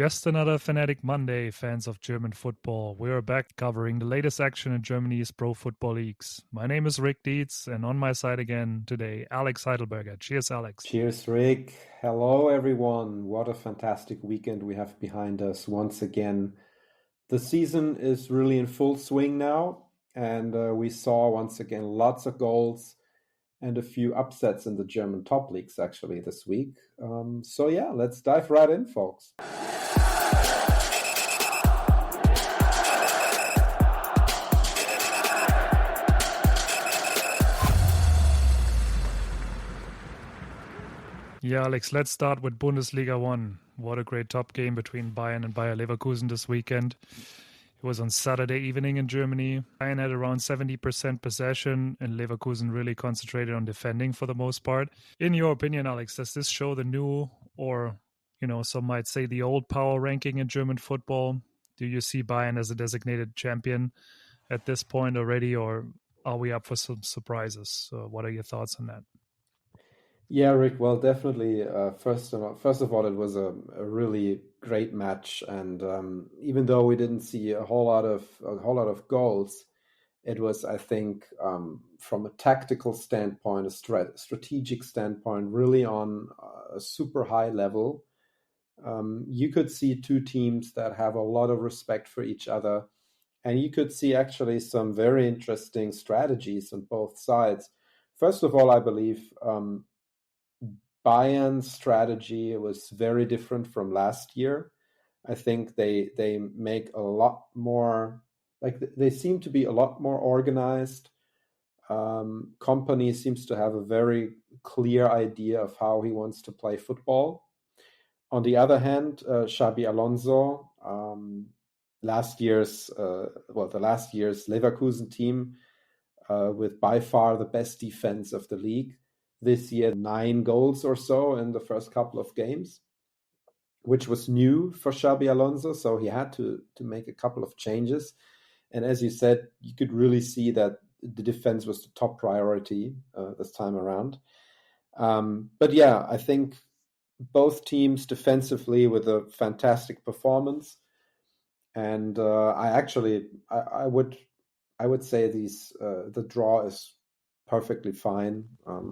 Just another Fanatic Monday, fans of German football. We are back covering the latest action in Germany's pro football leagues. My name is Rick Dietz, and on my side again today, Alex Heidelberger. Cheers, Alex. Cheers, Rick. Hello, everyone. What a fantastic weekend we have behind us once again. The season is really in full swing now, and we saw once again lots of goals and a few upsets in the German top leagues actually this week. So yeah, let's dive right in, folks. Yeah, Alex, let's start with Bundesliga 1. What a great top game between Bayern and Bayer Leverkusen this weekend. It was on Saturday evening in Germany. Bayern had around 70% possession and Leverkusen really concentrated on defending for the most part. In your opinion, Alex, does this show the new or, some might say the old power ranking in German football? Do you see Bayern as a designated champion at this point already, or are we up for some surprises? What are your thoughts on that? Yeah, Rick. Well, definitely. First of all, it was a really great match, and even though we didn't see a whole lot of goals, it was, I think, from a tactical standpoint, a strategic standpoint, really on a super high level. You could see two teams that have a lot of respect for each other, and you could see actually some very interesting strategies on both sides. First of all, I believe Bayern's strategy was very different from last year. I think they make a lot more, they seem to be a lot more organized. Company seems to have a very clear idea of how he wants to play football. On the other hand, Xabi Alonso, the last year's Leverkusen team, with by far the best defense of the league. This year, 9 goals or so in the first couple of games, which was new for Xabi Alonso. So he had to make a couple of changes. And as you said, you could really see that the defense was the top priority this time around. But yeah, I think both teams defensively with a fantastic performance. And I would say the draw is perfectly fine.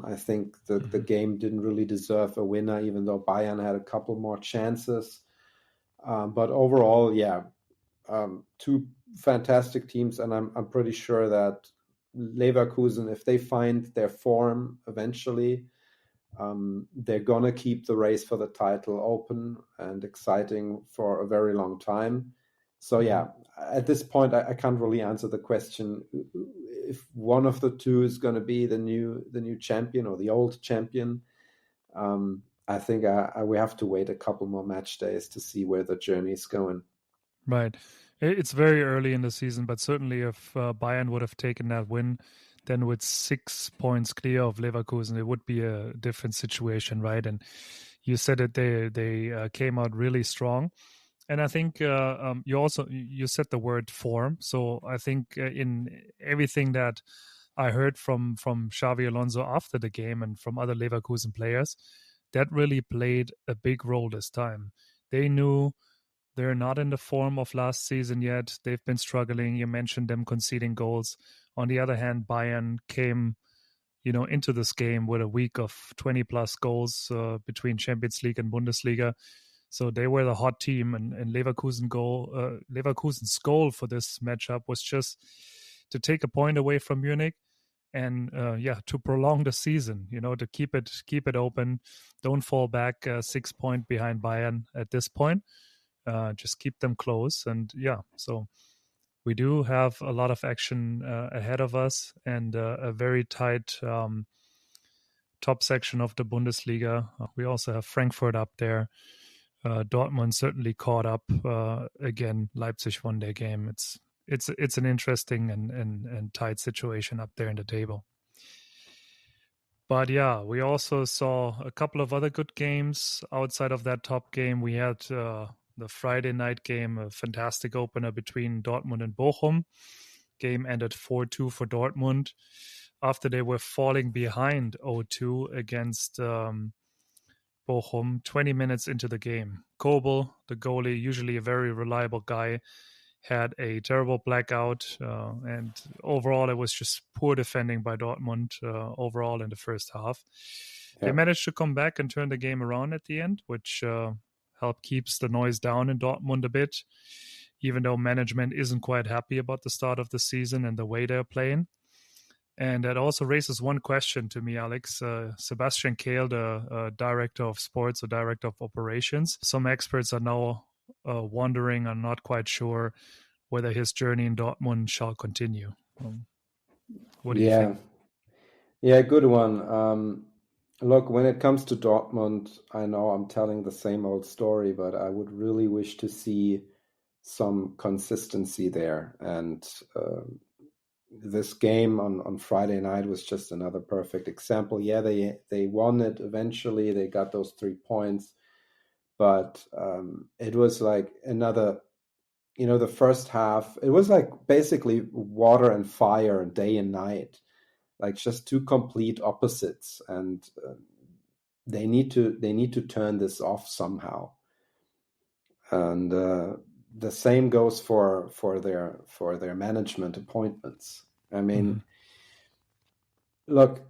I think the game didn't really deserve a winner, even though Bayern had a couple more chances. But overall, yeah, two fantastic teams, and I'm pretty sure that Leverkusen, if they find their form eventually, they're gonna keep the race for the title open and exciting for a very long time. So yeah, at this point, I can't really answer the question if one of the two is going to be the new champion or the old champion. I think we have to wait a couple more match days to see where the journey is going. Right. It's very early in the season, but certainly if Bayern would have taken that win, then with 6 points clear of Leverkusen, it would be a different situation, right? And you said that they came out really strong. And I think you said the word form. So I think in everything that I heard from Xabi Alonso after the game and from other Leverkusen players, that really played a big role this time. They knew they're not in the form of last season yet. They've been struggling. You mentioned them conceding goals. On the other hand, Bayern came into this game with a week of 20 plus goals between Champions League and Bundesliga. So they were the hot team, and Leverkusen's goal for this matchup was just to take a point away from Munich, and to prolong the season. To keep it open. Don't fall back 6 points behind Bayern at this point. Just keep them close, and so we do have a lot of action ahead of us, and a very tight top section of the Bundesliga. We also have Frankfurt up there. Dortmund certainly caught up again. Leipzig won their game. It's an interesting and tight situation up there in the table. But yeah, we also saw a couple of other good games outside of that top game. We had the Friday night game, a fantastic opener between Dortmund and Bochum. Game ended 4-2 for Dortmund after they were falling behind 0-2 against Bochum 20 minutes into the game. Kobel, the goalie, usually a very reliable guy, had a terrible blackout, and overall it was just poor defending by Dortmund overall in the first half. They managed to come back and turn the game around at the end, which helped keeps the noise down in Dortmund a bit, even though management isn't quite happy about the start of the season and the way they're playing. And that also raises one question to me, Alex. Sebastian Kehl, the director of sports or director of operations, some experts are now wondering and not quite sure whether his journey in Dortmund shall continue. What do you think? Yeah, good one. Look, when it comes to Dortmund, I know I'm telling the same old story, but I would really wish to see some consistency there. And this game on Friday night was just another perfect example. Yeah, they won it eventually. They got those 3 points, but it was like another, the first half, it was like basically water and fire, day and night, like just two complete opposites, and they need to turn this off somehow. And the same goes for their management appointments. I mean, look,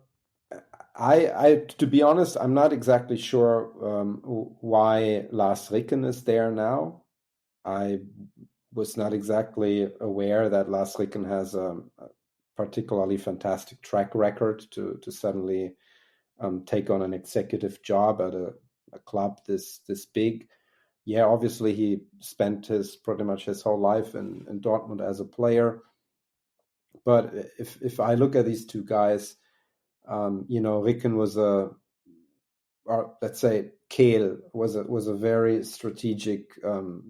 I to be honest, I'm not exactly sure why Lars Ricken is there now. I was not exactly aware that Lars Ricken has a particularly fantastic track record to suddenly take on an executive job at a club this big. Yeah, obviously he spent pretty much his whole life in Dortmund as a player. But if I look at these two guys, Ricken was or let's say Kehl was a very strategic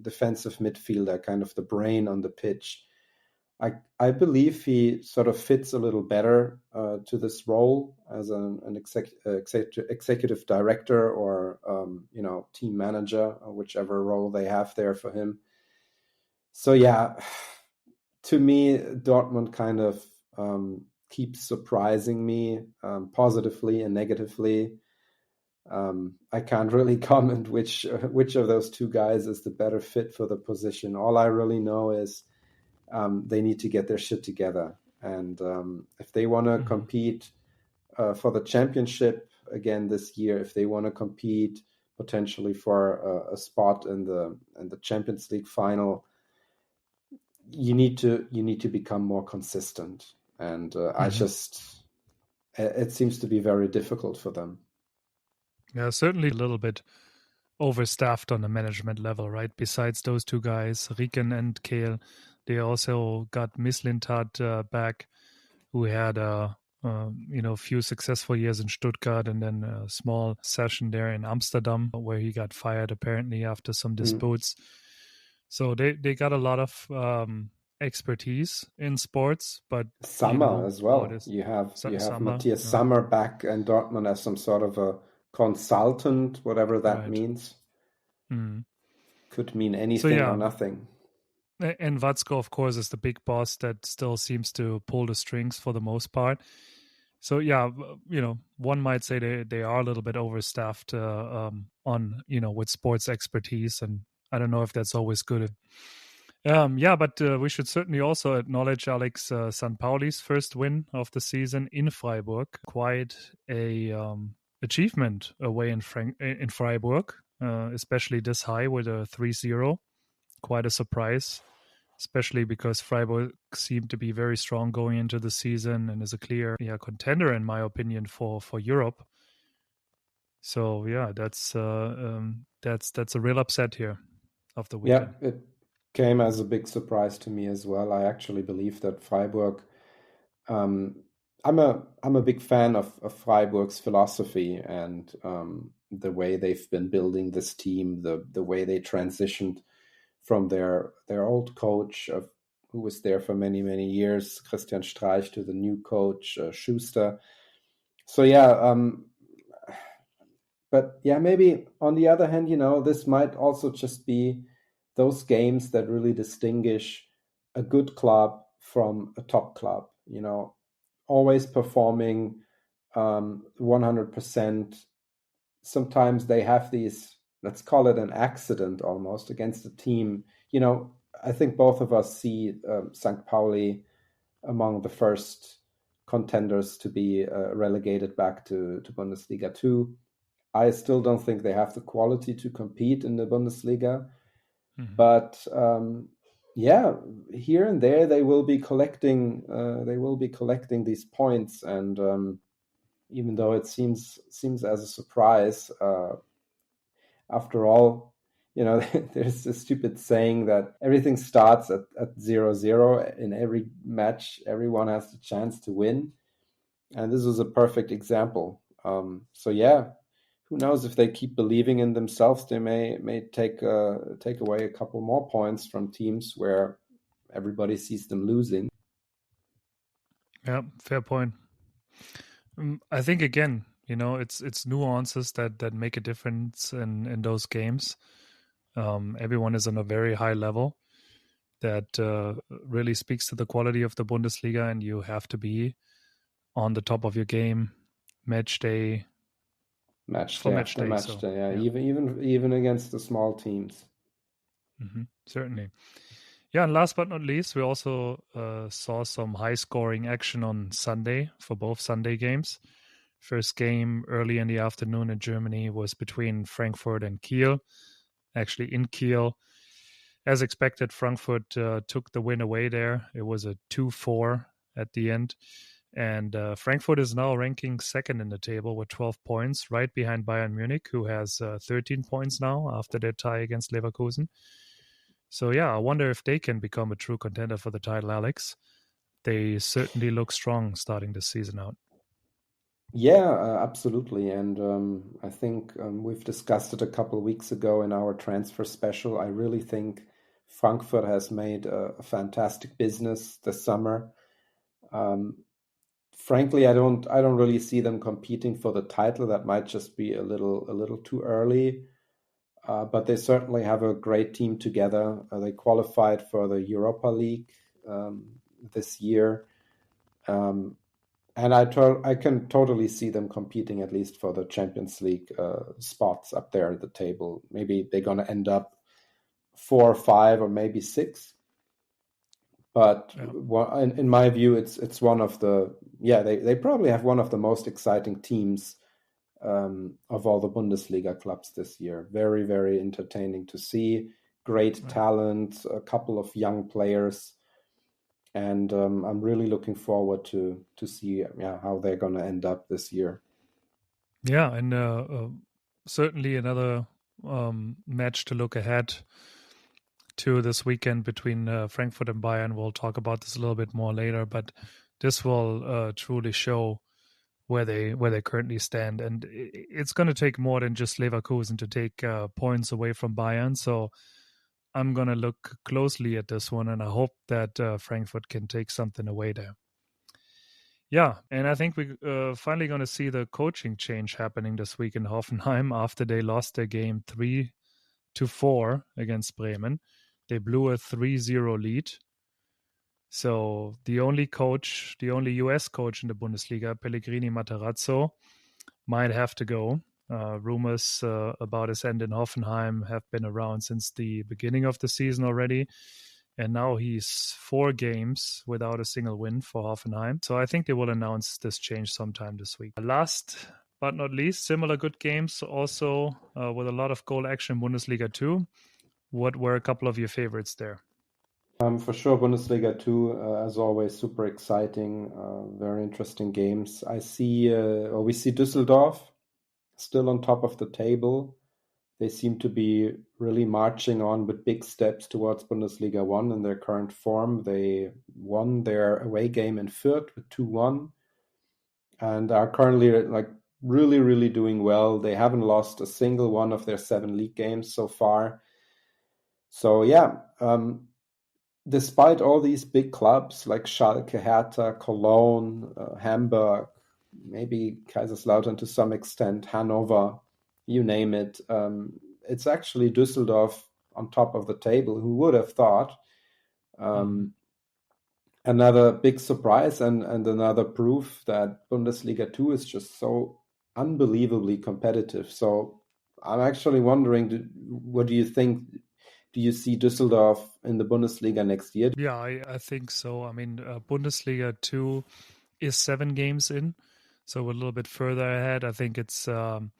defensive midfielder, kind of the brain on the pitch. I believe he sort of fits a little better to this role as an executive director or team manager, or whichever role they have there for him. So yeah, to me, Dortmund kind of keeps surprising me positively and negatively. I can't really comment which of those two guys is the better fit for the position. All I really know is they need to get their shit together, and if they want to compete for the championship again this year, if they want to compete potentially for a spot in the Champions League final, you need to become more consistent. And it seems to be very difficult for them. Yeah, certainly a little bit overstaffed on the management level, right? Besides those two guys, Ricken and Kehl, they also got Mislintat back, who had a few successful years in Stuttgart and then a small session there in Amsterdam where he got fired apparently after some disputes. So they got a lot of expertise in sports, but Sommer as well. You have Matthias Sommer back in Dortmund as some sort of a consultant, whatever that means. Could mean anything or nothing. And Watzko, of course, is the big boss that still seems to pull the strings for the most part. So yeah, one might say they are a little bit overstaffed on with sports expertise, and I don't know if that's always good. But we should certainly also acknowledge Alex San Pauli's first win of the season in Freiburg. Quite a achievement away in Freiburg, especially this high with a 3-0. Quite a surprise, especially because Freiburg seemed to be very strong going into the season and is a clear contender, in my opinion, for Europe. So yeah, that's a real upset here of the weekend. Yeah, it came as a big surprise to me as well. I actually believe that Freiburg. I'm a big fan of Freiburg's philosophy and the way they've been building this team, the way they transitioned from their old coach who was there for many years, Christian Streich, to the new coach Schuster. So yeah, but yeah, maybe on the other hand, this might also just be those games that really distinguish a good club from a top club. Always performing 100%, sometimes they have these, let's call it an accident almost, against a team. I think both of us see St. Pauli among the first contenders to be relegated back to Bundesliga 2. I still don't think they have the quality to compete in the Bundesliga. Mm-hmm. But here and there they will be collecting these points, and even though it seems as a surprise, after all, there's this stupid saying that everything starts at 0-0. In every match, everyone has the chance to win. And this was a perfect example. Who knows, if they keep believing in themselves, they may take away a couple more points from teams where everybody sees them losing. Yeah, fair point. I think, again, it's nuances that make a difference in those games. Everyone is on a very high level that really speaks to the quality of the Bundesliga, and you have to be on the top of your game match day. Even against the small teams. Mm-hmm, certainly. Yeah, and last but not least, we also saw some high-scoring action on Sunday for both Sunday games. First game early in the afternoon in Germany was between Frankfurt and Kiel. Actually, in Kiel, as expected, Frankfurt took the win away there. It was a 2-4 at the end. And Frankfurt is now ranking second in the table with 12 points, right behind Bayern Munich, who has 13 points now after their tie against Leverkusen. So, I wonder if they can become a true contender for the title, Alex. They certainly look strong starting the season out. Yeah, absolutely. And I think we've discussed it a couple of weeks ago in our transfer special. I really think Frankfurt has made a fantastic business this summer. Frankly, I don't really see them competing for the title. That might just be a little too early. But they certainly have a great team together. They qualified for the Europa League this year. And I can totally see them competing at least for the Champions League spots up there at the table. Maybe they're going to end up 4 or 5 or maybe 6. But in my view, it's one of the they probably have one of the most exciting teams of all the Bundesliga clubs this year. Very, very entertaining to see. Great talent, a couple of young players. And I'm really looking forward to see how they're going to end up this year. Yeah, and certainly another match to look ahead to this weekend between Frankfurt and Bayern. We'll talk about this a little bit more later, but this will truly show where they currently stand, and it's going to take more than just Leverkusen to take points away from Bayern. So I'm going to look closely at this one, and I hope that Frankfurt can take something away there. Yeah, and I think we're finally going to see the coaching change happening this week in Hoffenheim after they lost their game 3-4 against Bremen. They blew a 3-0 lead. So the only US coach in the Bundesliga, Pellegrini Matarazzo, might have to go. Rumors about his end in Hoffenheim have been around since the beginning of the season already. And now he's 4 games without a single win for Hoffenheim. So I think they will announce this change sometime this week. Last but not least, similar good games also with a lot of goal action in Bundesliga 2. What were a couple of your favorites there? For sure, Bundesliga 2, as always, super exciting, very interesting games. We see Düsseldorf still on top of the table. They seem to be really marching on with big steps towards Bundesliga 1 in their current form. They won their away game in Fürth with 2-1 and are currently really, really doing well. They haven't lost a single one of their 7 league games so far. So despite all these big clubs like Schalke, Hertha, Cologne, Hamburg, maybe Kaiserslautern to some extent, Hanover, you name it, it's actually Düsseldorf on top of the table. Who would have thought? Another big surprise and another proof that Bundesliga 2 is just so unbelievably competitive. So I'm actually wondering, what do you think? Do you see Düsseldorf in the Bundesliga next year? Yeah, I think so. I mean, Bundesliga 2 is 7 games in, so we're a little bit further ahead. I think it's time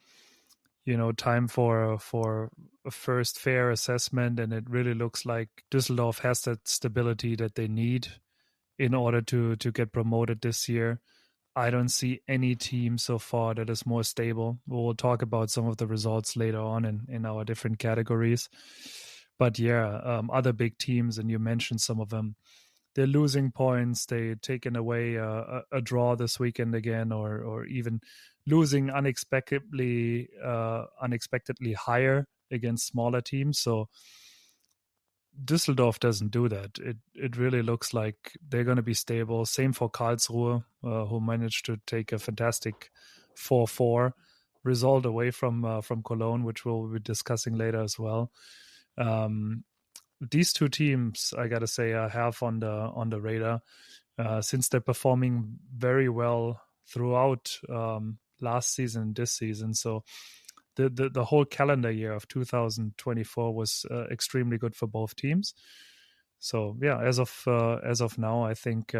for a first fair assessment, and it really looks like Düsseldorf has that stability that they need in order to get promoted this year. I don't see any team so far that is more stable. We'll talk about some of the results later on in our different categories. But yeah, other big teams, and you mentioned some of them, they're losing points. They taken away a draw this weekend again, or even losing unexpectedly higher against smaller teams. So Düsseldorf doesn't do that. It really looks like they're going to be stable. Same for Karlsruhe, who managed to take a fantastic 4-4 result away from Cologne, which we'll be discussing later as well. These two teams, I gotta say, I have on the radar since they're performing very well throughout last season and this season. So the whole calendar year of 2024 was extremely good for both teams. So yeah, as of now, I think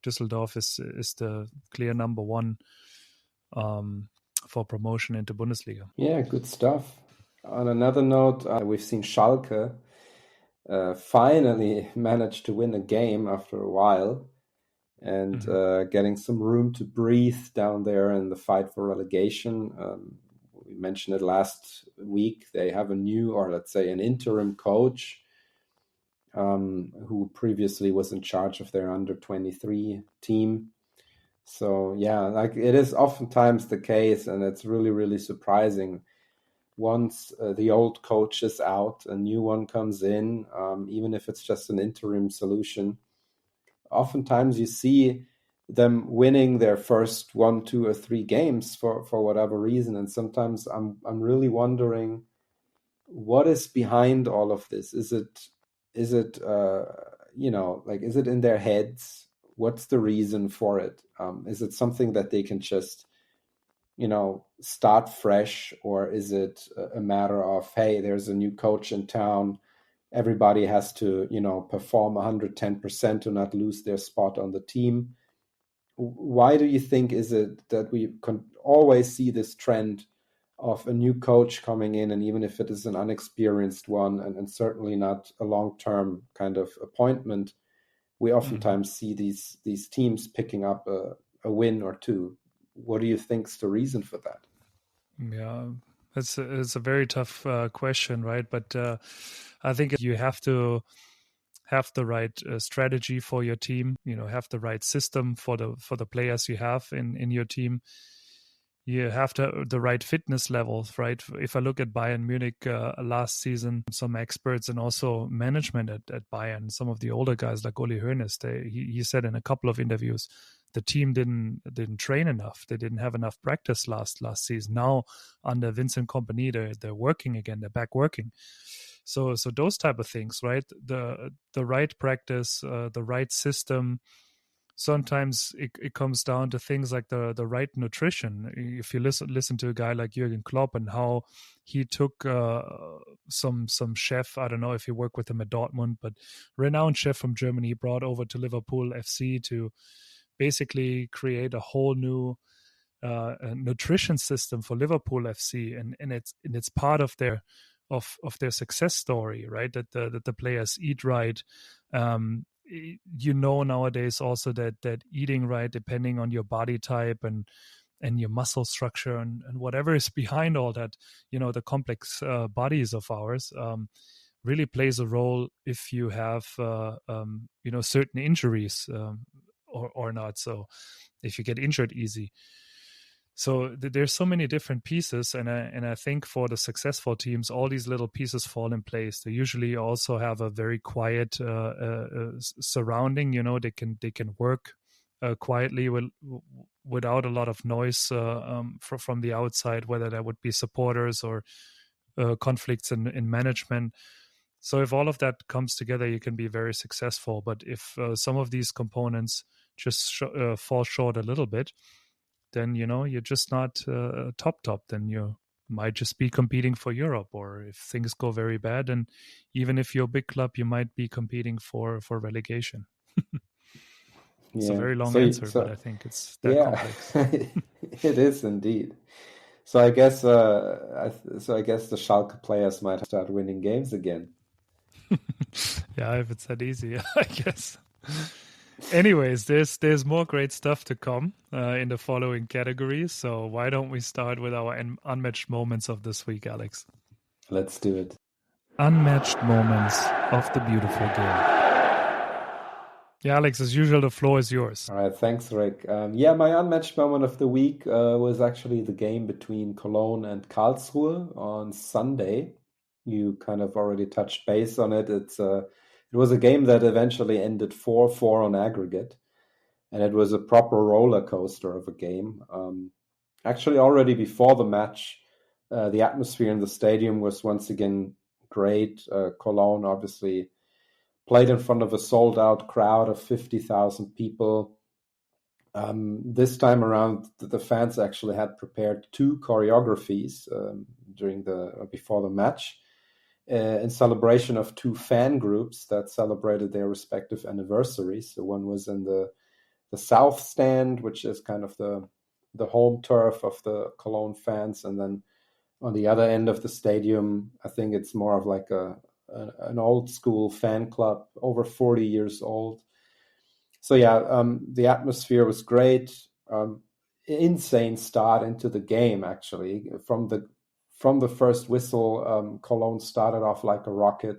Düsseldorf is the clear number one for promotion into Bundesliga. Yeah, good stuff. On another note, we've seen Schalke finally managed to win a game after a while, and getting some room to breathe down there in the fight for relegation. We mentioned it last week. They have a new, or let's say an interim coach, who previously was in charge of their under-23 team. So yeah, like it is oftentimes the case, and it's really, really surprising. Once the old coach is out, a new one comes in, even if it's just an interim solution. Oftentimes you see them winning their first 1, 2, or 3 games for whatever reason, and sometimes I'm really wondering what is behind all of this. Is it is it in their heads? What's the reason for it? Is it something that they can just start fresh, or is it a matter of, hey, there's a new coach in town, everybody has to perform 110% to not lose their spot on the team? Why do you think is it that we can always see this trend of a new coach coming in, and even if it is an unexperienced one, and certainly not a long-term kind of appointment, we oftentimes see these teams picking up a win or two? What do you think's the reason for that? Yeah, it's a very tough question, right? But I think you have to have the right strategy for your team. Have the right system for the players you have in your team. You have the right fitness levels, right? If I look at Bayern Munich last season, some experts and also management at Bayern, some of the older guys like Uli Hoeneß, he said in a couple of interviews, the team didn't train enough. They didn't have enough practice last season. Now under Vincent Kompany, they're working again. They're back working. So those type of things, right? The right practice, the right system. Sometimes it comes down to things like the right nutrition. If you listen to a guy like Jürgen Klopp and how he took some chef, I don't know if you work with him at Dortmund, but renowned chef from Germany, he brought over to Liverpool FC to basically create a whole new nutrition system for Liverpool FC, and it's part of their success story, right? That the players eat right. Nowadays also that eating right, depending on your body type and your muscle structure and whatever is behind all that, the complex bodies of ours, really plays a role if you have certain injuries or not. So if you get injured easy. So there's so many different pieces, and I think for the successful teams, all these little pieces fall in place. They usually also have a very quiet surrounding. They can work quietly without a lot of noise from the outside, whether that would be supporters or conflicts in management. So if all of that comes together, you can be very successful. But if some of these components just fall short a little bit, then you're just not top. Then you might just be competing for Europe, or if things go very bad, and even if you're a big club, you might be competing for relegation. It's a Yeah. very long So answer, but so I think it's that yeah, complex. it is indeed. So I guess I guess the Schalke players might start winning games again. Yeah, if it's that easy, I guess. Anyways, there's more great stuff to come in the following categories. So why don't we start with our unmatched moments of this week, Alex? Let's do it. Unmatched moments of the beautiful game. Yeah, Alex, as usual, the floor is yours. All right, thanks, Rick. Yeah, my unmatched moment of the week was actually the game between Cologne and Karlsruhe on Sunday. You kind of already touched base on it. It was a game that eventually ended 4-4 on aggregate, and it was a proper roller coaster of a game. Actually, already before the match, the atmosphere in the stadium was once again great. Cologne obviously played in front of a sold-out crowd of 50,000 people. This time around, the fans actually had prepared two choreographies before the match in celebration of two fan groups that celebrated their respective anniversaries. So one was in the south stand, which is kind of the home turf of the Cologne fans, and then on the other end of the stadium, I think it's more of like an old school fan club, over 40 years old. So yeah, the atmosphere was great. Insane start into the game, actually. From the first whistle, Cologne started off like a rocket,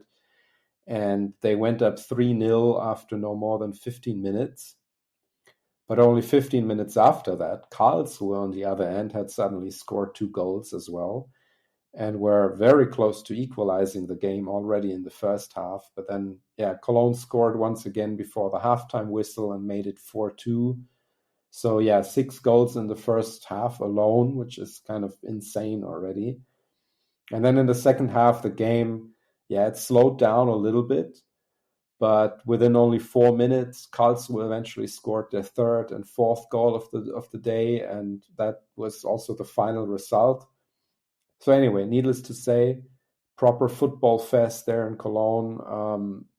and they went up 3-0 after no more than 15 minutes. But only 15 minutes after that, Karlsruhe, on the other end, had suddenly scored 2 goals as well, and were very close to equalizing the game already in the first half. But then, yeah, Cologne scored once again before the halftime whistle and made it 4-2. So, yeah, 6 goals in the first half alone, which is kind of insane already. And then in the second half, the game, yeah, it slowed down a little bit. But within only 4 minutes, Karlsruhe eventually scored their third and fourth goal of the day, and that was also the final result. So anyway, needless to say, proper football fest there in Cologne.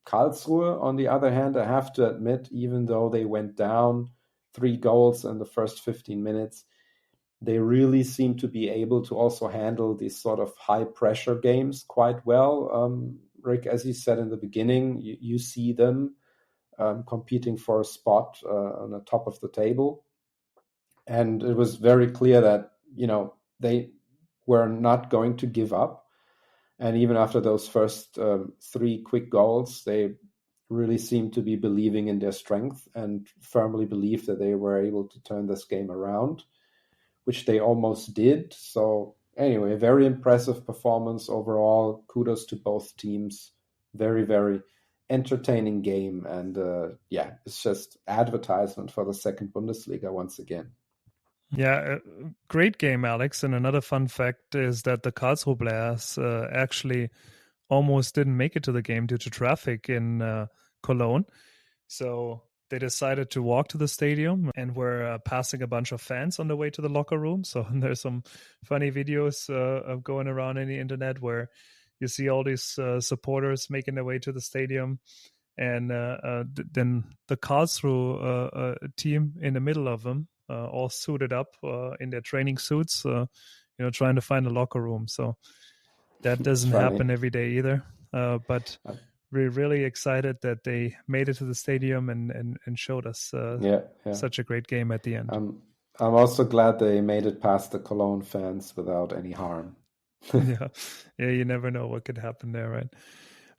Karlsruhe, on the other hand, I have to admit, even though they went down 3 goals in the first 15 minutes, they really seem to be able to also handle these sort of high pressure games quite well. Rick, as you said in the beginning, you see them competing for a spot on the top of the table. And it was very clear that, they were not going to give up. And even after those first 3 quick goals, they really seemed to be believing in their strength and firmly believed that they were able to turn this game around, which they almost did. So anyway, very impressive performance overall. Kudos to both teams. Very, very entertaining game. And yeah, it's just advertisement for the second Bundesliga once again. Yeah, great game, Alex. And another fun fact is that the Karlsruhe players actually almost didn't make it to the game due to traffic in Cologne. So they decided to walk to the stadium and were passing a bunch of fans on the way to the locker room. So there's some funny videos going around in the internet where you see all these supporters making their way to the stadium. And then the Karlsruhe team in the middle of them, all suited up in their training suits, trying to find a locker room. So that doesn't happen every day either. But we're really excited that they made it to the stadium and showed us such a great game at the end. I'm also glad they made it past the Cologne fans without any harm. Yeah, you never know what could happen there, right?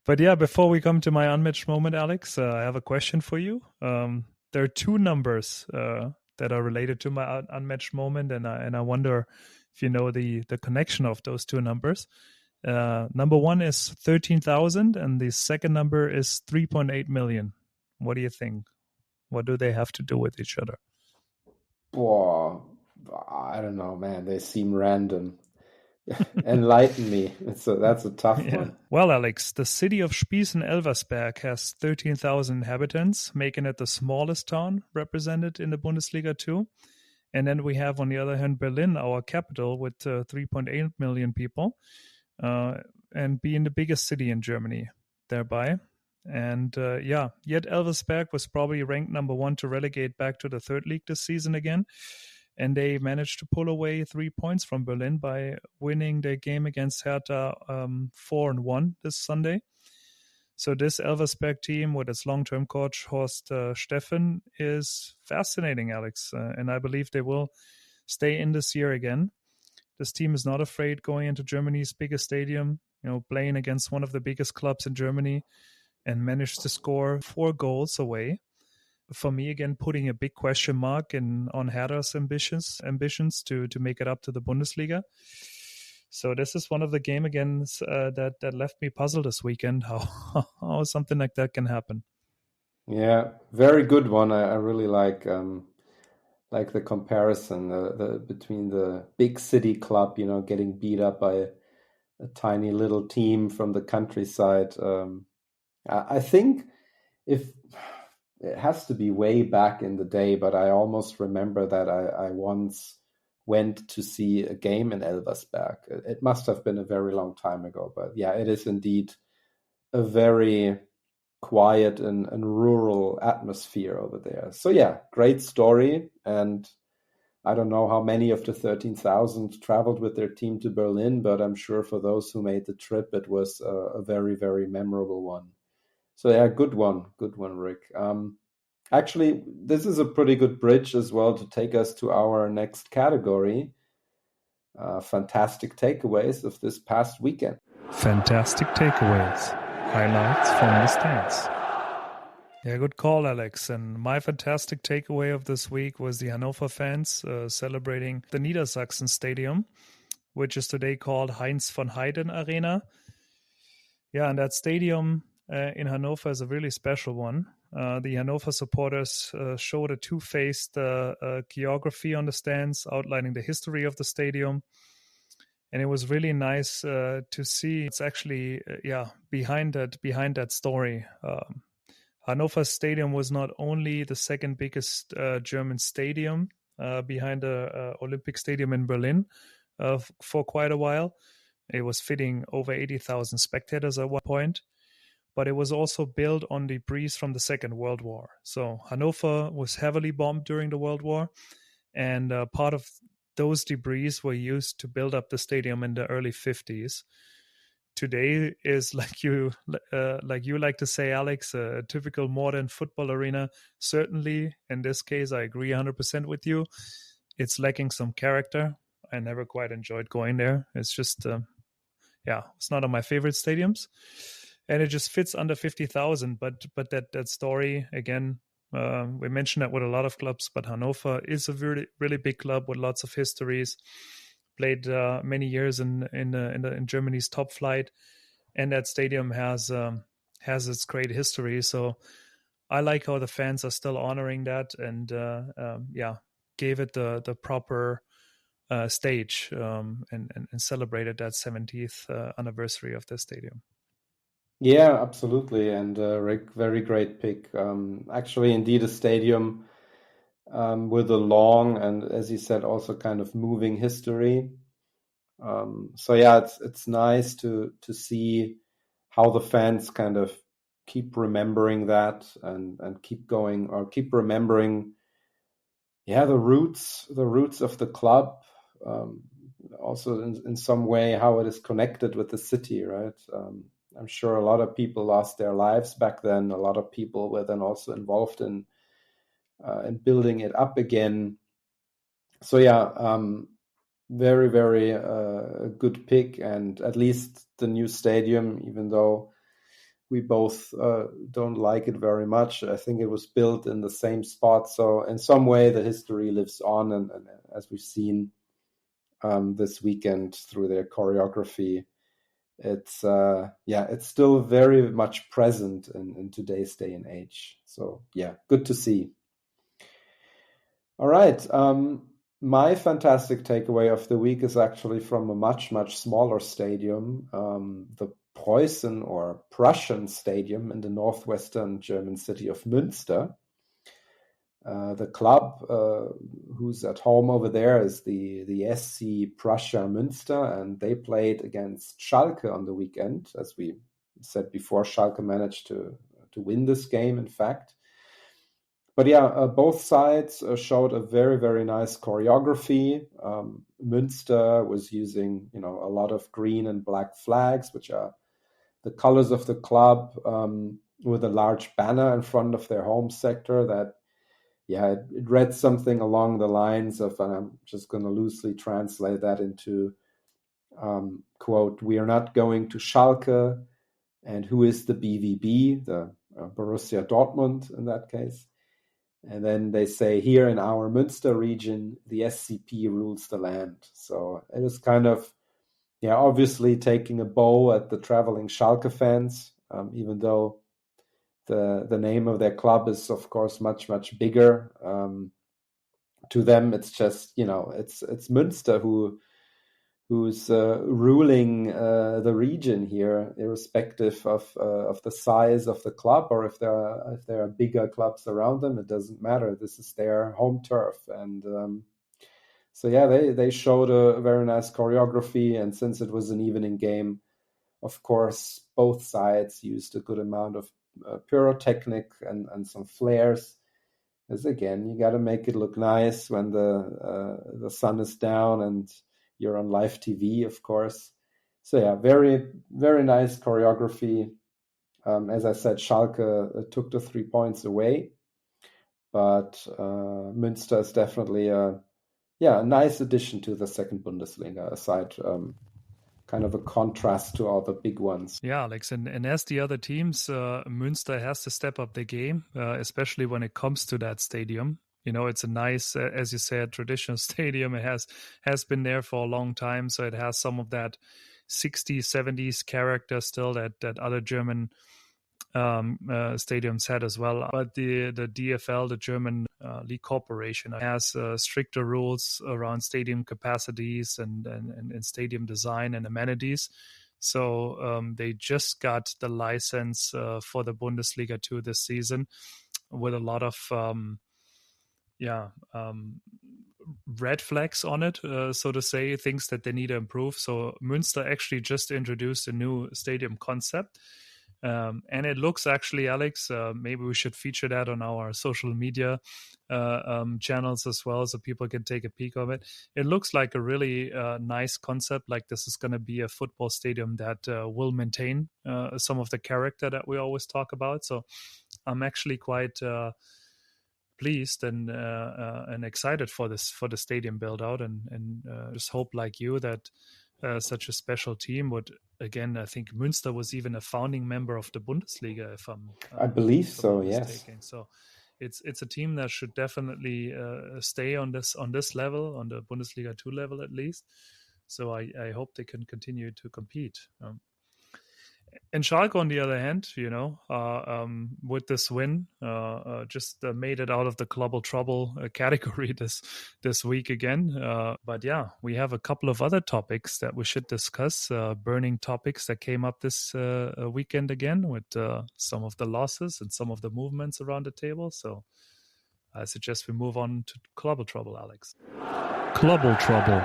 But yeah, before we come to my unmatched moment, Alex, I have a question for you. There are 2 numbers that are related to my unmatched moment, and I wonder if you know the connection of those 2 numbers. Number 1 is 13,000, and the second number is 3.8 million. What do you think? What do they have to do with each other? Boah, I don't know, man. They seem random. Enlighten me. That's a tough one. Well, Alex, the city of Spießen-Elversberg has 13,000 inhabitants, making it the smallest town represented in the Bundesliga 2. And then we have, on the other hand, Berlin, our capital, with 3.8 million people, and being the biggest city in Germany thereby. And yet Elversberg was probably ranked number one to relegate back to the third league this season again. And they managed to pull away 3 points from Berlin by winning their game against Hertha 4-1 this Sunday. So this Elversberg team with its long-term coach Horst Steffen is fascinating, Alex. And I believe they will stay in this year again. This team is not afraid going into Germany's biggest stadium, playing against one of the biggest clubs in Germany, and managed to score 4 goals away. For me, again, putting a big question mark on Hertha's ambitions to make it up to the Bundesliga. So this is one of the game again that left me puzzled this weekend. How something like that can happen. Yeah, very good one. I really like the comparison between the big city club, getting beat up by a tiny little team from the countryside. I think if it has to be way back in the day, but I almost remember that I once went to see a game in Elversberg. It must have been a very long time ago, but yeah, it is indeed a very quiet and rural atmosphere over there. So yeah, great story. And I don't know how many of the 13,000 traveled with their team to Berlin, but I'm sure for those who made the trip, it was a very, very memorable one. So yeah, good one, Rick. Actually, this is a pretty good bridge as well to take us to our next category. Fantastic takeaways of this past weekend. Fantastic takeaways. Highlights from the stands. Yeah, good call, Alex. And my fantastic takeaway of this week was the Hannover fans celebrating the Niedersachsen Stadium, which is today called Heinz von Heiden Arena. Yeah, and that stadium in Hannover is a really special one. The Hannover supporters showed a two-faced geography on the stands, outlining the history of the stadium. And it was really nice to see. It's actually, behind that story. Hannover Stadium was not only the second biggest German stadium behind the Olympic Stadium in Berlin for quite a while. It was fitting over 80,000 spectators at one point, but it was also built on debris from the Second World War. So Hannover was heavily bombed during the World War, and part of those debris were used to build up the stadium in the early 50s. Today is, like you like to say, Alex, a typical modern football arena. Certainly, in this case, I agree 100% with you. It's lacking some character. I never quite enjoyed going there. It's just, it's not on my favorite stadiums, and it just fits under 50,000. But that story again, we mentioned that with a lot of clubs, but Hannover is a really, really big club with lots of histories. Played many years in Germany's top flight, and that stadium has its great history. So I like how the fans are still honoring that, and gave it the proper stage and celebrated that 70th anniversary of the stadium. Yeah, absolutely. And Rick, very great pick. Actually, indeed, a stadium with a long and, as you said, also kind of moving history. So yeah, it's nice to see how the fans kind of keep remembering that and keep going, or keep remembering, the roots of the club. Also in some way how it is connected with the city, right? I'm sure a lot of people lost their lives back then. A lot of people were then also involved in building it up again. So very, very good pick. And at least the new stadium, even though we both don't like it very much, I think it was built in the same spot. So in some way, the history lives on. And as we've seen this weekend through their choreography, it's still very much present in today's day and age. So yeah, good to see. All right. My fantastic takeaway of the week is actually from a much, much smaller stadium, the Preußen or Prussian Stadium in the northwestern German city of Münster. The club who's at home over there is the SC Prussia Münster, and they played against Schalke on the weekend. As we said before, Schalke managed to win this game, in fact. But yeah, both sides showed a very, very nice choreography. Münster was using, a lot of green and black flags, which are the colors of the club, with a large banner in front of their home sector that, it read something along the lines of, and I'm just going to loosely translate that into, quote, "We are not going to Schalke," and "Who is the BVB?" The Borussia Dortmund in that case. And then they say, "Here in our Münster region, the SCP rules the land." So it is kind of, obviously taking a bow at the traveling Schalke fans, even though the name of their club is, of course, much, much bigger. To them, it's just, it's Münster who's ruling the region here, irrespective of the size of the club, or if there are bigger clubs around them. It doesn't matter. This is their home turf, and so they showed a very nice choreography. And since it was an evening game, of course, both sides used a good amount of pyrotechnic and some flares. As again, you got to make it look nice when the sun is down and you're on live TV, of course. So very, very nice choreography. As I said, Schalke took the 3 points away, but Münster is definitely a nice addition to the second Bundesliga, aside kind of a contrast to all the big ones. Yeah, Alex, and as the other teams, Münster has to step up their game, especially when it comes to that stadium. It's a nice, as you said, traditional stadium. It has been there for a long time, so it has some of that 60s, 70s character still that other German stadiums had as well. But the DFL, the German League Corporation, has stricter rules around stadium capacities and stadium design and amenities. So they just got the license for the Bundesliga 2 this season, with a lot of red flags on it, so to say, things that they need to improve. So Münster actually just introduced a new stadium concept. And it looks actually, Alex, maybe we should feature that on our social media channels as well, so people can take a peek of it. It looks like a really nice concept. Like, this is going to be a football stadium that will maintain some of the character that we always talk about. So I'm actually quite pleased and excited for the stadium build out, and just hope, like you, that such a special team would, again, I think Münster was even a founding member of the Bundesliga, if I believe so, yes. So it's a team that should definitely stay on this level, on the Bundesliga 2 level at least. So I hope they can continue to compete. And Schalke, on the other hand, with this win, just made it out of the clubal trouble category this week again. But we have a couple of other topics that we should discuss, burning topics that came up this weekend again, with some of the losses and some of the movements around the table. So I suggest we move on to clubal trouble, Alex. Clubal trouble.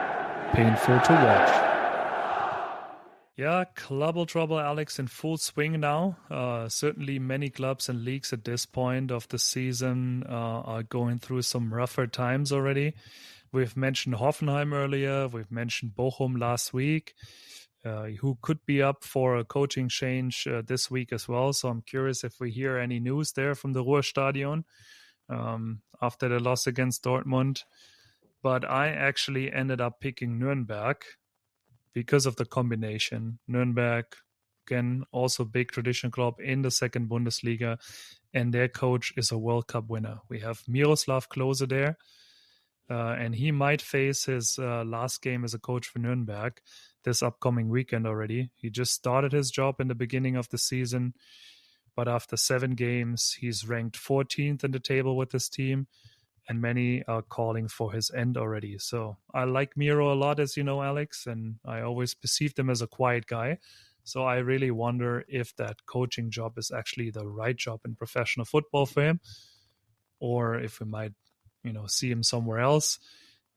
Painful to watch. Yeah, clubal trouble, Alex, in full swing now. Certainly many clubs and leagues at this point of the season are going through some rougher times already. We've mentioned Hoffenheim earlier. We've mentioned Bochum last week, who could be up for a coaching change this week as well. So I'm curious if we hear any news there from the Ruhrstadion after the loss against Dortmund. But I actually ended up picking Nuremberg, because of the combination. Nuremberg, again, also big tradition club in the second Bundesliga, and their coach is a World Cup winner. We have Miroslav Klose there, and he might face his last game as a coach for Nuremberg this upcoming weekend already. He just started his job in the beginning of the season, but after 7 games, he's ranked 14th in the table with this team, and many are calling for his end already. So I like Miro a lot, as you know, Alex, and I always perceived him as a quiet guy. So I really wonder if that coaching job is actually the right job in professional football for him, or if we might, see him somewhere else.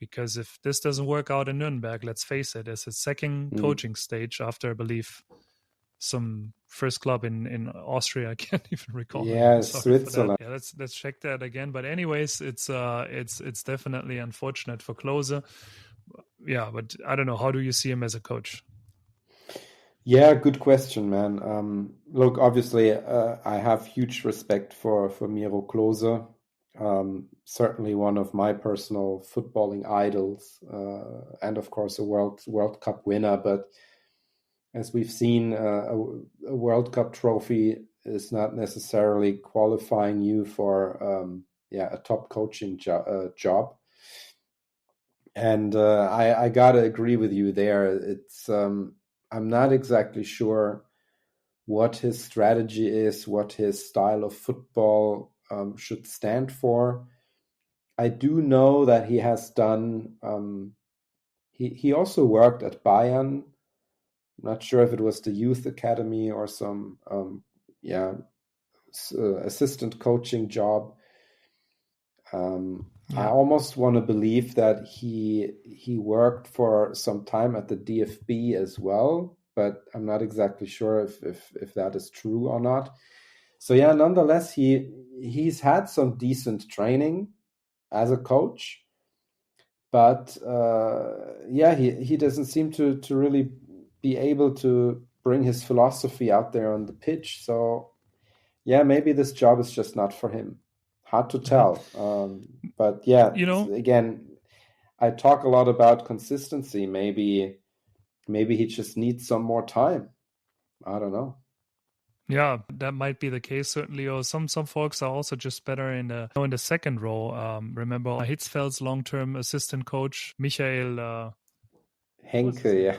Because if this doesn't work out in Nuremberg, let's face it, it's his second coaching stage after, I believe, some first club in Austria. I can't even recall. Yeah, Sorry for that. Switzerland. Yeah, let's check that again. But anyways, it's definitely unfortunate for Klose. Yeah, but I don't know. How do you see him as a coach? Yeah, good question, man. Look, obviously, I have huge respect for Miro Klose. Certainly one of my personal footballing idols, and of course a World Cup winner. But as we've seen, a World Cup trophy is not necessarily qualifying you for a top coaching job. And I gotta agree with you there. It's I'm not exactly sure what his strategy is, what his style of football should stand for. I do know that he has done. He also worked at Bayern. I'm not sure if it was the youth academy or some assistant coaching job. I almost want to believe that he worked for some time at the DFB as well, but I'm not exactly sure if that is true or not. So yeah, nonetheless, he's had some decent training as a coach, but he doesn't seem to really be able to bring his philosophy out there on the pitch. So yeah, maybe this job is just not for him. Hard to tell. But yeah, again, I talk a lot about consistency. Maybe he just needs some more time. I don't know. Yeah, that might be the case, certainly. Or some folks are also just better in the second row. Remember Hitzfeld's long-term assistant coach, Michael Henke, yeah.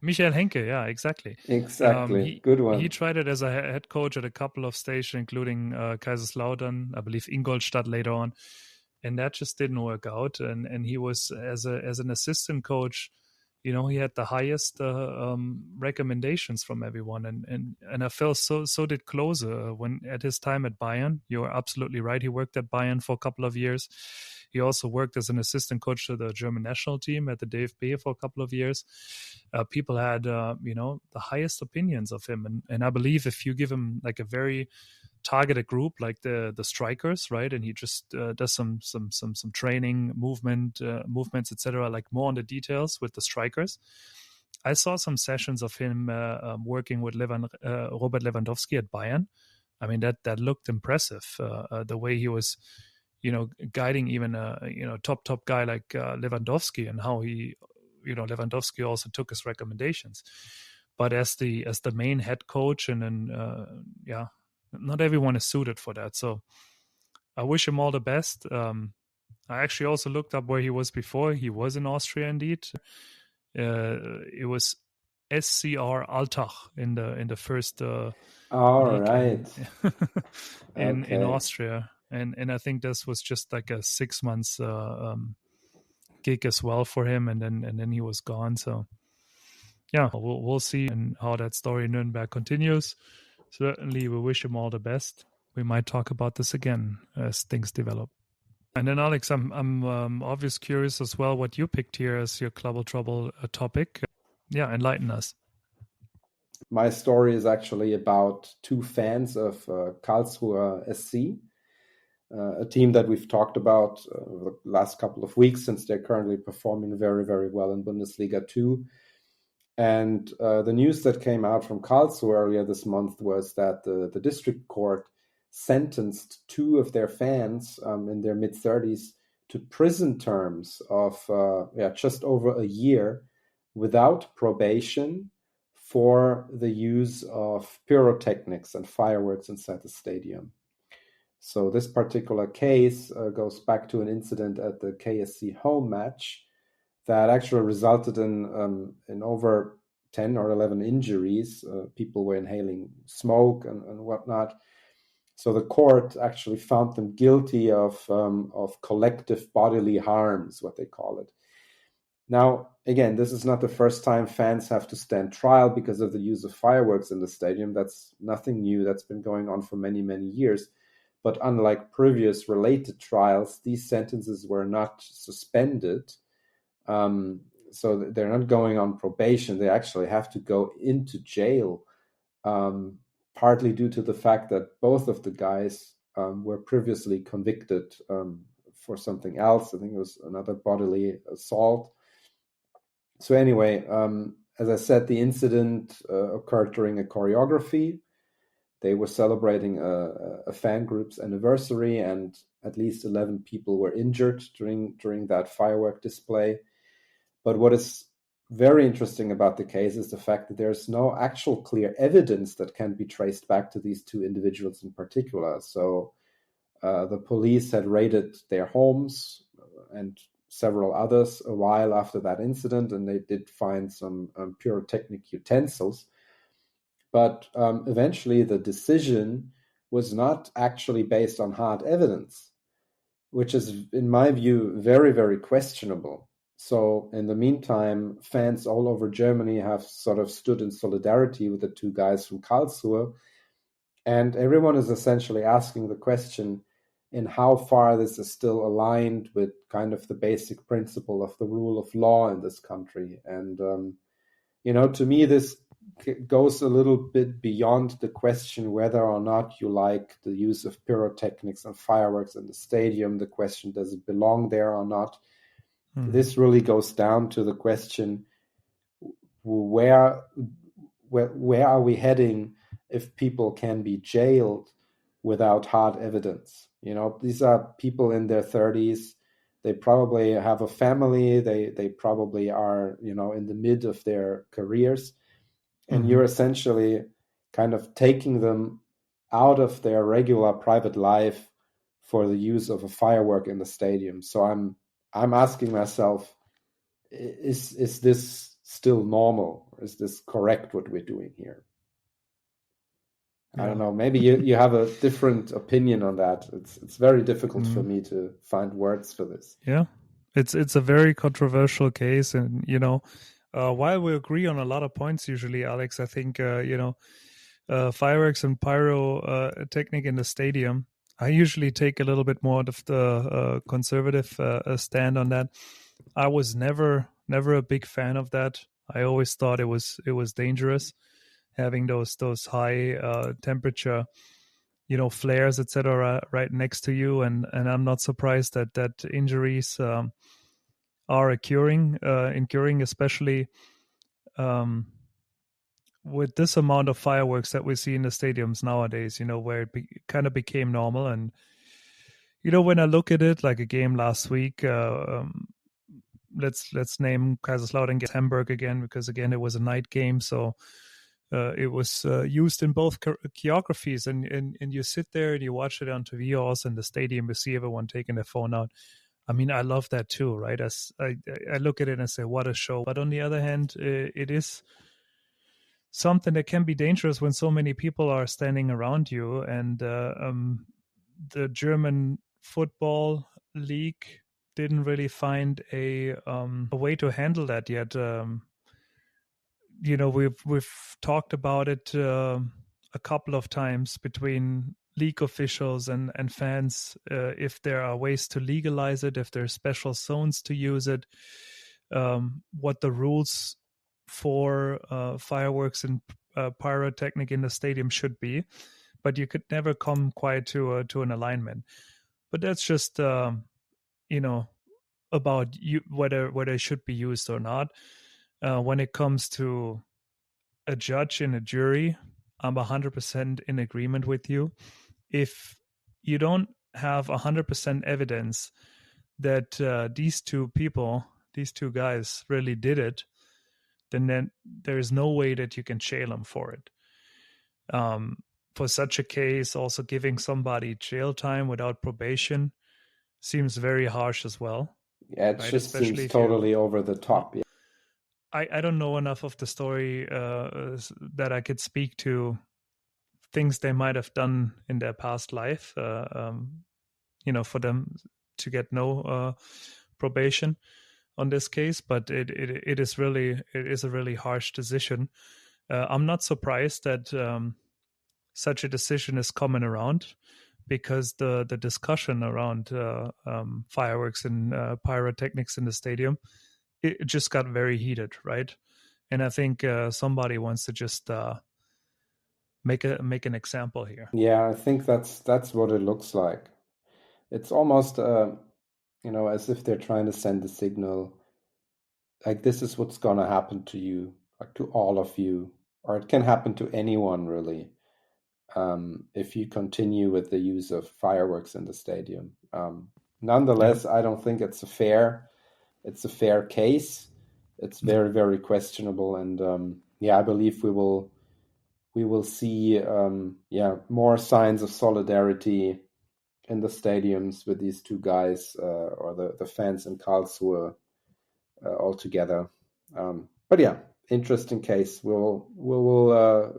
Michael Henke, yeah, exactly. Exactly. Good one. He tried it as a head coach at a couple of stations, including Kaiserslautern, I believe Ingolstadt later on, and that just didn't work out. And he was as an assistant coach, he had the highest recommendations from everyone, and I felt so did Klose when at his time at Bayern. You're absolutely right. He worked at Bayern for a couple of years. He also worked as an assistant coach to the German national team at the DFB for a couple of years. People had the highest opinions of him, and I believe if you give him like a very targeted group like the strikers, right, and he just does some training movements, etc., like more on the details with the strikers. I saw some sessions of him working with Robert Lewandowski at Bayern. I mean, that looked impressive, the way he was guiding even a top guy like Lewandowski, and how he Lewandowski also took his recommendations. But as the main head coach, and then not everyone is suited for that. So I wish him all the best. I actually also looked up where he was before. He was in Austria, indeed. It was SCR Altach in the first all league right. in Austria, and I think this was just like a 6 months gig as well for him, and then he was gone. So yeah, we'll see and how that story in Nuremberg continues. Certainly, we wish him all the best. We might talk about this again as things develop. And then, Alex, I'm obviously curious as well what you picked here as your Clubble Trouble topic. Yeah, enlighten us. My story is actually about two fans of Karlsruhe SC, a team that we've talked about the last couple of weeks, since they're currently performing very, very well in Bundesliga 2. And the news that came out from Karlsruhe earlier this month was that the district court sentenced two of their fans in their mid-30s to prison terms of just over a year without probation for the use of pyrotechnics and fireworks inside the stadium. So this particular case goes back to an incident at the KSC home match that actually resulted in over 10 or 11 injuries. People were inhaling smoke and whatnot. So the court actually found them guilty of collective bodily harm, is what they call it. Now, again, this is not the first time fans have to stand trial because of the use of fireworks in the stadium. That's nothing new. That's been going on for many, many years. But unlike previous related trials, these sentences were not suspended. So they're not going on probation. They actually have to go into jail, partly due to the fact that both of the guys were previously convicted for something else. I think it was another bodily assault. So anyway, as I said, the incident occurred during a choreography. They were celebrating a fan group's anniversary, and at least 11 people were injured during that firework display. But what is very interesting about the case is the fact that there's no actual clear evidence that can be traced back to these two individuals in particular. So the police had raided their homes and several others a while after that incident, and they did find some pyrotechnic utensils. But eventually the decision was not actually based on hard evidence, which is, in my view, very, very questionable. So in the meantime, fans all over Germany have sort of stood in solidarity with the two guys from Karlsruhe. And everyone is essentially asking the question in how far this is still aligned with kind of the basic principle of the rule of law in this country. And, to me, this goes a little bit beyond the question whether or not you like the use of pyrotechnics and fireworks in the stadium. The question, does it belong there or not? This really goes down to the question, where are we heading if people can be jailed without hard evidence? These are people in their 30s. They probably have a family. They probably are, in the mid of their careers. And you're essentially kind of taking them out of their regular private life for the use of a firework in the stadium. So I'm asking myself, is this still normal? Or is this correct what we're doing here? I don't know. Maybe you have a different opinion on that. It's very difficult for me to find words for this. Yeah, it's a very controversial case, and while we agree on a lot of points, usually, Alex, I think fireworks and pyro technique in the stadium, I usually take a little bit more of the conservative stand on that. I was never a big fan of that. I always thought it was dangerous having those high temperature flares, etc., right next to you, and I'm not surprised that injuries are occurring, especially with this amount of fireworks that we see in the stadiums nowadays, where it kind of became normal. And when I look at it, like a game last week, let's name Kaiserslautern against Hamburg again, because again it was a night game, so it was used in both choreographies, and you sit there and you watch it on TV, also in the stadium, you see everyone taking their phone out. I mean, I love that too, right? As I look at it and say, what a show. But on the other hand, it is something that can be dangerous when so many people are standing around you. And the German football league didn't really find a way to handle that yet. We've talked about it a couple of times between league officials and fans, if there are ways to legalize it, if there are special zones to use it, what the rules for fireworks and pyrotechnic in the stadium should be, but you could never come quite to an alignment. But that's just about whether it should be used or not. When it comes to a judge and a jury, I'm 100% in agreement with you. If you don't have 100% evidence that these two guys really did it, then there is no way that you can jail them for it. For such a case, also giving somebody jail time without probation seems very harsh as well. Yeah, it just seems totally over the top. Yeah. I don't know enough of the story that I could speak to things they might have done in their past life, for them to get no probation on this case. But it is a really harsh decision. I'm not surprised that such a decision is coming around, because the discussion around fireworks and pyrotechnics in the stadium, it just got very heated, right? And I think somebody wants to just make an example here. Yeah, I think that's what it looks like. It's almost as if they're trying to send a signal, like this is what's gonna happen to you, like to all of you, or it can happen to anyone really, if you continue with the use of fireworks in the stadium. Nonetheless, I don't think it's a fair case. It's very, very questionable, and I believe we will see more signs of solidarity in the stadiums with these two guys, or the fans in Karlsruhe all together. But yeah, interesting case. We'll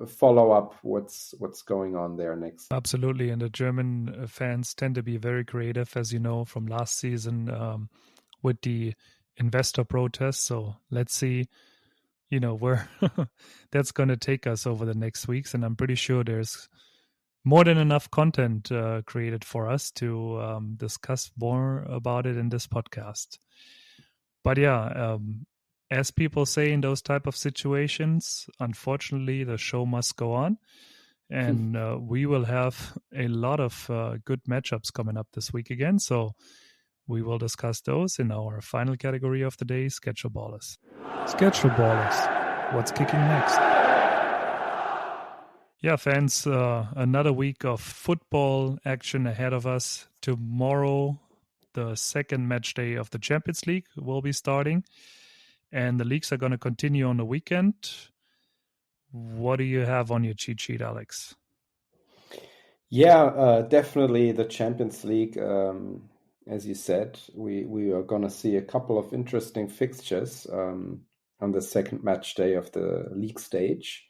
follow up what's going on there next. Absolutely, and the German fans tend to be very creative, as you know from last season with the investor protests. So let's see, where that's going to take us over the next weeks. And I'm pretty sure there's more than enough content created for us to discuss more about it in this podcast. But yeah, as people say in those type of situations, unfortunately, the show must go on. And we will have a lot of good matchups coming up this week again. So we will discuss those in our final category of the day, Schedule Ballers. Schedule Ballers. What's kicking next? Yeah, fans, another week of football action ahead of us. Tomorrow, the second match day of the Champions League will be starting, and the leagues are going to continue on the weekend. What do you have on your cheat sheet, Alex? Yeah, definitely the Champions League. As you said, we are going to see a couple of interesting fixtures on the second match day of the league stage.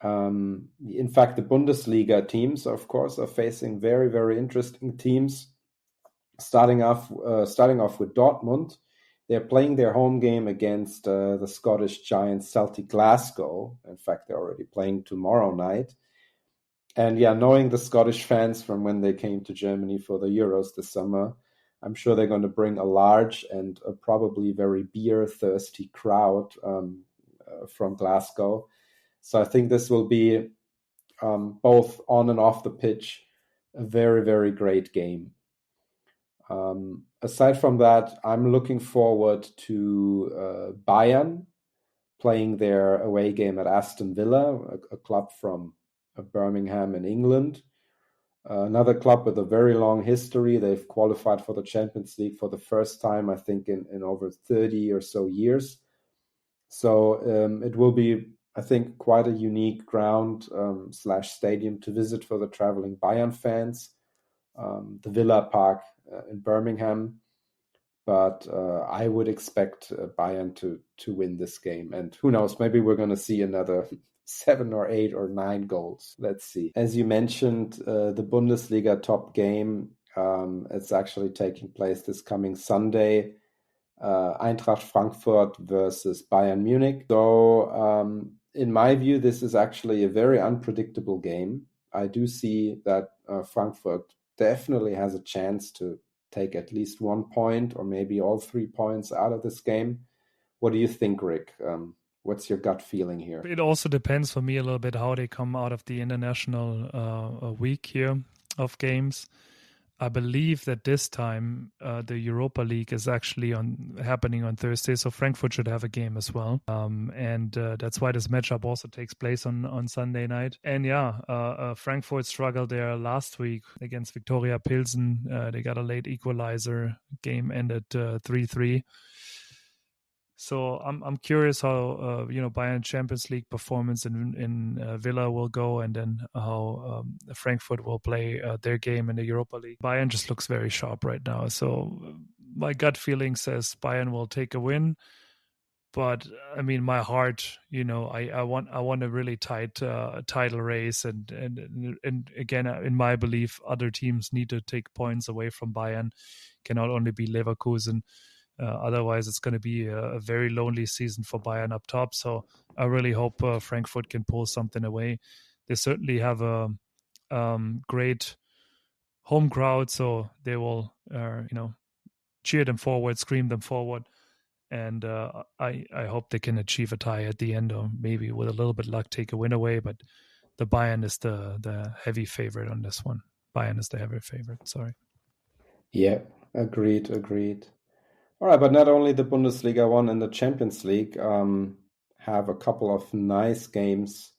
In fact, the Bundesliga teams, of course, are facing very, very interesting teams. Starting off with Dortmund, they're playing their home game against the Scottish giants Celtic Glasgow. In fact, they're already playing tomorrow night. And yeah, knowing the Scottish fans from when they came to Germany for the Euros this summer, I'm sure they're going to bring a large and probably very beer-thirsty crowd from Glasgow. So I think this will be, both on and off the pitch, a very, very great game. Aside from that, I'm looking forward to Bayern playing their away game at Aston Villa, a club from Birmingham in England. Another club with a very long history. They've qualified for the Champions League for the first time, I think, in over 30 or so years. So it will be, I think, quite a unique ground / stadium to visit for the traveling Bayern fans. The Villa Park in Birmingham. But I would expect Bayern to win this game. And who knows, maybe we're going to see another 7 or 8 or 9 goals. Let's see. As you mentioned, the Bundesliga top game, it's actually taking place this coming Sunday. Eintracht Frankfurt versus Bayern Munich. So in my view, this is actually a very unpredictable game. I do see that Frankfurt definitely has a chance to take at least 1 point or maybe all 3 points out of this game. What do you think, Rick? What's your gut feeling here? It also depends for me a little bit how they come out of the international week here of games. I believe that this time the Europa League is actually happening on Thursday, so Frankfurt should have a game as well. And that's why this matchup also takes place on Sunday night. And yeah, Frankfurt struggled there last week against Viktoria Pilsen. They got a late equalizer. Game ended 3-3. So I'm curious how Bayern Champions League performance in Villa will go, and then how Frankfurt will play their game in the Europa League. Bayern just looks very sharp right now, so my gut feeling says Bayern will take a win. But I mean, my heart, I want a really tight title race, and again, in my belief, other teams need to take points away from Bayern. Cannot only be Leverkusen. Otherwise, it's going to be a very lonely season for Bayern up top. So I really hope Frankfurt can pull something away. They certainly have a great home crowd, so they will, cheer them forward, scream them forward. And I hope they can achieve a tie at the end, or maybe with a little bit of luck take a win away. But the Bayern is the heavy favorite on this one. Bayern is the heavy favorite. Sorry. Yeah, agreed. All right, but not only the Bundesliga 1 and the Champions League have a couple of nice games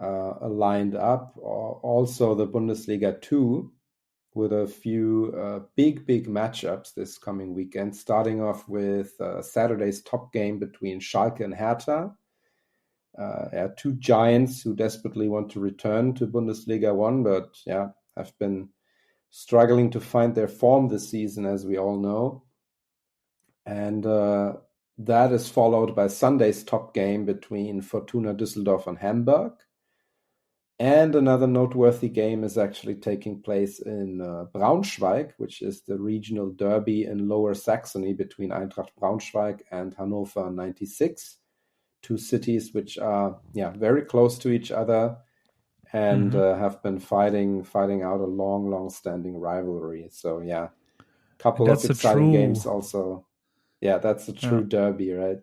lined up. Also, the Bundesliga 2 with a few big matchups this coming weekend, starting off with Saturday's top game between Schalke and Hertha. Two giants who desperately want to return to Bundesliga 1, but have been struggling to find their form this season, as we all know. And that is followed by Sunday's top game between Fortuna Düsseldorf and Hamburg. And another noteworthy game is actually taking place in Braunschweig, which is the regional derby in Lower Saxony between Eintracht Braunschweig and Hannover 96. Two cities which are very close to each other and have been fighting out a long standing rivalry. So couple of exciting games also. Yeah, that's a true derby, right?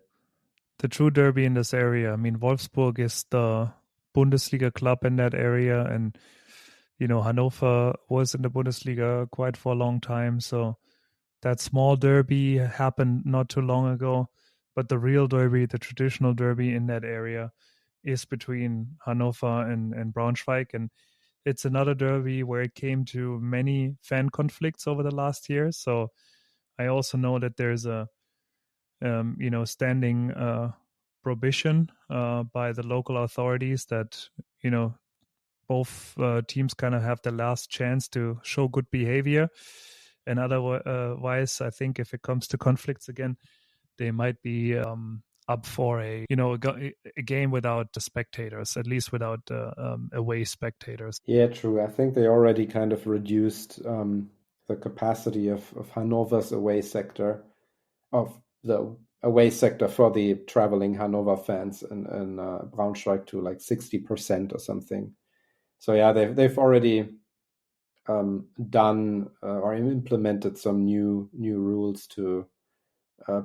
The true derby in this area. I mean, Wolfsburg is the Bundesliga club in that area, and Hannover was in the Bundesliga quite for a long time. So that small derby happened not too long ago, but the real derby, the traditional derby in that area, is between Hannover and Braunschweig, and it's another derby where it came to many fan conflicts over the last year. So I also know that there's a standing prohibition by the local authorities that both teams kind of have the last chance to show good behavior, and otherwise, I think if it comes to conflicts again, they might be up for a game without the spectators, at least without away spectators. Yeah, true. I think they already kind of reduced the capacity of Hannover's away sector, of the away sector for the traveling Hannover fans in Braunschweig to like 60% or something. So they've already done or implemented some new rules to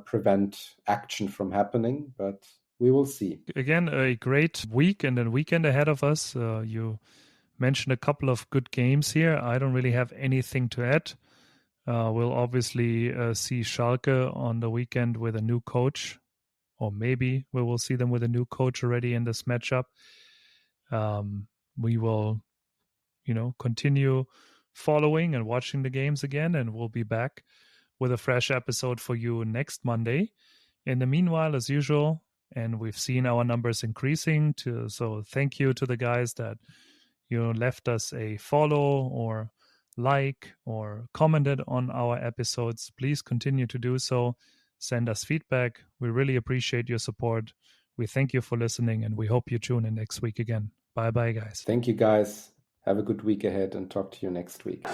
prevent action from happening, but we will see. Again, a great week and a weekend ahead of us. You mentioned a couple of good games here. I don't really have anything to add. We'll obviously see Schalke on the weekend with a new coach, or maybe we will see them with a new coach already in this matchup. We will, continue following and watching the games again, and we'll be back with a fresh episode for you next Monday. In the meanwhile, as usual, and we've seen our numbers increasing so thank you to the guys that left us a follow or like or commented on our episodes. Please continue to do so. Send us feedback. We really appreciate your support. We thank you for listening, and we hope you tune in next week again. Bye guys. Thank you guys. Have a good week ahead and talk to you next week.